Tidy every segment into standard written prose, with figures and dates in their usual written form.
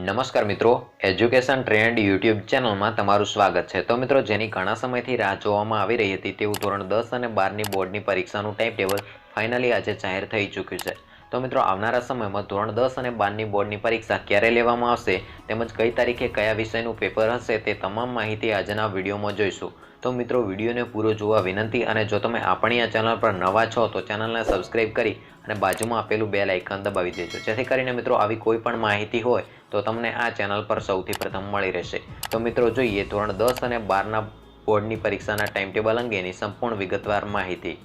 નમસ્કાર મિત્રો, education trend YouTube ચેનલમાં તમારું સ્વાગત છે। તો મિત્રો, જેની ઘણા સમયથી રાહ જોવામાં આવી રહી હતી તેવું ધોરણ 10 અને 12ની બોર્ડની પરીક્ષાનું ટાઈમ ટેબલ ફાઇનલી આજે જાહેર થઈ ચૂક્યું છે। તો મિત્રો, આવનારા સમયમાં ધોરણ 10 અને 12ની બોર્ડની પરીક્ષા ક્યારે લેવામાં આવશે તેમજ કઈ તારીખે કયા વિષયનું પેપર હશે તે તમામ માહિતી આજના વિડીયોમાં જોઈશું। તો મિત્રો, વિડીયોને પૂરો જોવા વિનંતી, અને જો તમે આપણી આ ચેનલ પર નવા છો તો ચેનલને સબસ્ક્રાઇબ કરી અને બાજુમાં આપેલું બેલ આઇકન દબાવી દેજો, જેથી કરીને મિત્રો આવી કોઈ પણ માહિતી હોય તો તમને આ ચેનલ પર સૌથી પ્રથમ મળી રહેશે। તો મિત્રો, જોઈએ ધોરણ 10 અને 12ના બોર્ડની પરીક્ષાના ટાઈમ ટેબલ અંગેની સંપૂર્ણ વિગતવાર માહિતી।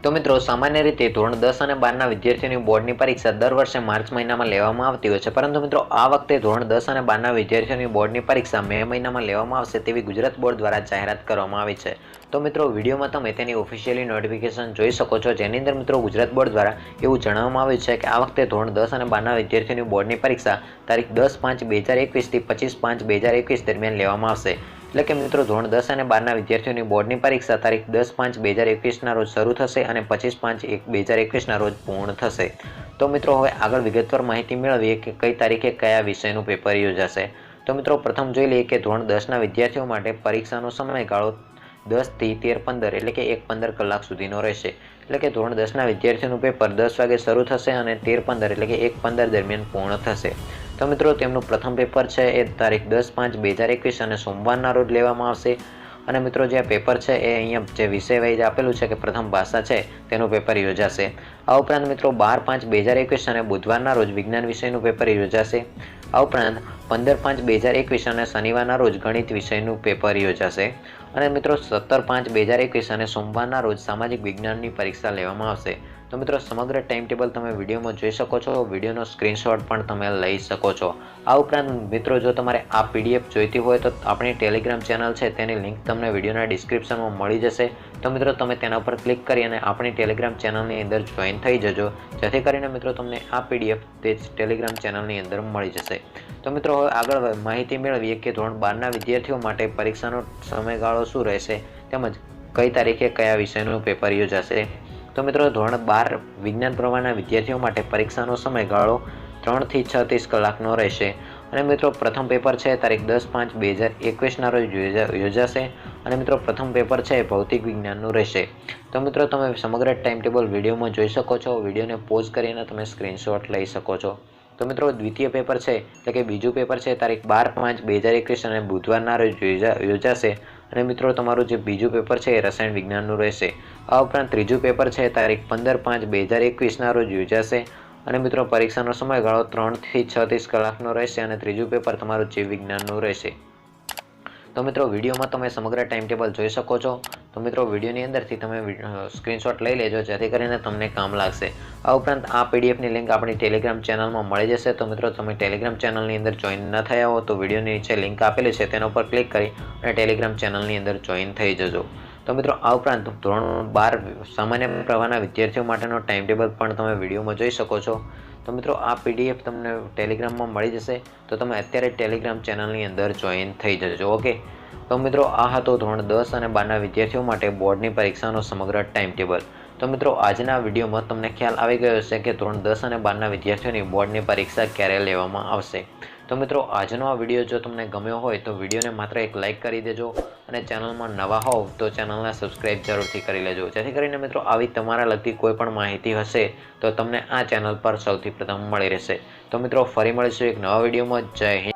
તો મિત્રો, સામાન્ય રીતે ધોરણ 10 અને 12ના વિદ્યાર્થીઓની બોર્ડની પરીક્ષા દર વર્ષે માર્ચ મહિનામાં લેવામાં આવતી હોય છે, પરંતુ મિત્રો આ વખતે ધોરણ 10 અને 12ના વિદ્યાર્થીઓની બોર્ડની પરીક્ષા મે મહિનામાં લેવામાં આવશે તેવી ગુજરાત બોર્ડ દ્વારા જાહેરાત કરવામાં આવી છે। તો મિત્રો, વિડીયોમાં તમે તેની ઓફિશિયલી નોટિફિકેશન જોઈ શકો છો, જેની અંદર મિત્રો ગુજરાત બોર્ડ દ્વારા એવું જણાવવામાં આવ્યું છે કે આ વખતે ધોરણ 10 અને 12ના વિદ્યાર્થીઓની બોર્ડની પરીક્ષા તારીખ 10/5/2021 થી 25/5/2021 દરમિયાન લેવામાં આવશે। એટલે કે મિત્રો, ધોરણ 10 અને 12ના વિદ્યાર્થીઓની બોર્ડની પરીક્ષા તારીખ 10/5/2021ના રોજ શરૂ થશે અને 25/5/2021ના રોજ પૂર્ણ થશે। તો મિત્રો, હવે આગળ વિગતવાર માહિતી મેળવીએ કે કઈ તારીખે કયા વિષયનું પેપર યોજાશે। તો મિત્રો, પ્રથમ જોઈ લઈએ કે ધોરણ 10ના વિદ્યાર્થીઓ માટે પરીક્ષાનો સમયગાળો 10 થી 13:15 એટલે કે 1:15 કલાક સુધીનો રહેશે। એટલે કે ધોરણ 10ના વિદ્યાર્થીઓનું પેપર 10 વાગે શરૂ થશે અને 13:15 એટલે કે 1:15 દરમિયાન પૂર્ણ થશે। તો મિત્રો, તેમનું પ્રથમ પેપર છે એ તારીખ 10/5/2021 અને સોમવારના રોજ લેવામાં આવશે। અને મિત્રો, જે પેપર છે એ અહીંયા જે વિષય વાઇઝ આપેલું છે કે પ્રથમ ભાષા છે તેનું પેપર યોજાશે। આ ઉપરાંત મિત્રો 12/5/2021 અને બુધવારના રોજ વિજ્ઞાન વિષયનું પેપર યોજાશે। આ ઉપરાંત 15/5/2021 અને શનિવારના રોજ ગણિત વિષયનું પેપર યોજાશે। અને મિત્રો 17/5/2021 અને સોમવારના રોજ સામાજિક વિજ્ઞાનની પરીક્ષા લેવામાં આવશે। તો મિત્રો, સમગ્ર ટાઈમ ટેબલ તમે વિડીયોમાં જોઈ શકો છો, વિડીયોનો સ્ક્રીનશોટ પણ તમે લઈ શકો છો। આ ઉપરાંત મિત્રો, જો તમારે આ પીડીએફ જોઈતી હોય તો આપણી ટેલિગ્રામ ચેનલ છે તેની લિંક તમને વિડીયોના ડિસ્ક્રિપ્શનમાં મળી જશે। તો મિત્રો, તમે તેના પર ક્લિક કરી અને આપણી ટેલિગ્રામ ચેનલની અંદર જોઈન થઈ જજો, જેથી કરીને મિત્રો તમને આ પીડીએફ તે ટેલિગ્રામ ચેનલની અંદર મળી જશે। તો મિત્રો, હવે આગળ માહિતી મેળવીએ કે ધોરણ 12ના વિદ્યાર્થીઓ માટે પરીક્ષાનો સમયગાળો શું રહેશે તેમજ કઈ તારીખે કયા વિષયનું પેપર યોજાશે। તો મિત્રો, ધોરણ 12 વિજ્ઞાન પ્રવાહના વિદ્યાર્થીઓ માટે પરીક્ષાનો સમયગાળો 3 થી 36 કલાકનો રહેશે। અને મિત્રો, પ્રથમ પેપર છે તારીખ 10/5/2021ના રોજ યોજાશે। અને મિત્રો, પ્રથમ પેપર છે ભૌતિક વિજ્ઞાનનું રહેશે। તો મિત્રો, તમે સમગ્ર ટાઈમ ટેબલ વિડીયોમાં જોઈ શકો છો, વિડીયોને પોઝ કરીને તમે સ્ક્રીનશોટ લઈ શકો છો। તો મિત્રો, દ્વિતીય પેપર છે એટલે કે બીજું પેપર છે તારીખ 12/5/2021 અને બુધવારના રોજ યોજાશે। અને મિત્રો, તમારું જે બીજું પેપર છે એ રસાયણ વિજ્ઞાનનું રહેશે। આ ઉપરાંત ત્રીજું પેપર છે તારીખ 15/5/2021ના રોજ યોજાશે। અને મિત્રો, પરીક્ષાનો સમયગાળો 3 થી 36 કલાકનો રહેશે અને ત્રીજું પેપર તમારું જીવ વિજ્ઞાનનું રહેશે। તો મિત્રો, વિડીયોમાં તમે સમગ્ર ટાઈમ ટેબલ જોઈ શકો છો। તો મિત્રો, વિડીયોની અંદરથી તમે સ્ક્રીનશોટ લઈ લેજો, જેથી કરીને તમને કામ લાગશે। આ ઉપરાંત આ પીડીએફની લિંક આપણી ટેલિગ્રામ ચેનલમાં મળી જશે। તો મિત્રો, તમે ટેલિગ્રામ ચેનલની અંદર જોઈન ન થયા હો તો વિડીયોની નીચે લિંક આપેલી છે તેના ઉપર ક્લિક કરી અને ટેલિગ્રામ ચેનલની અંદર જોઈન થઈ જજો। તો મિત્રો, આ ઉપરાંત ધોરણ 12 સામાન્ય પ્રવાહના વિદ્યાર્થીઓ માટેનો ટાઈમ ટેબલ પણ તમે વિડીયોમાં જોઈ શકો છો। તો મિત્રો, આ પીડીએફ તમને ટેલિગ્રામમાં મળી જશે, તો તમે અત્યારે ટેલિગ્રામ ચેનલની અંદર જોઈન થઈ જજો। ઓકે, તો મિત્રો, આ હતો ધોરણ 10 અને 12ના વિદ્યાર્થીઓ માટે બોર્ડની પરીક્ષાનો સમગ્ર ટાઈમ ટેબલ। તો મિત્રો, આજના વિડીયોમાં તમને ખ્યાલ આવી ગયો હશે કે ધોરણ 10 અને 12ના વિદ્યાર્થીઓની બોર્ડની પરીક્ષા ક્યારે લેવામાં આવશે। તો મિત્રો, આજનો આ વિડીયો જો તમને ગમ્યો હોય તો વિડીયોને માત્ર એક લાઇક કરી દેજો, અને ચેનલમાં નવા હોવ તો ચેનલને સબસ્ક્રાઇબ જરૂરથી કરી લેજો, જેથી કરીને મિત્રો આવી તમારા લગતી કોઈ પણ માહિતી હશે તો તમને આ ચેનલ પર સૌથી પ્રથમ મળી રહેશે। તો મિત્રો, ફરી મળીશું એક નવા વિડીયોમાં। જય હિન્દ।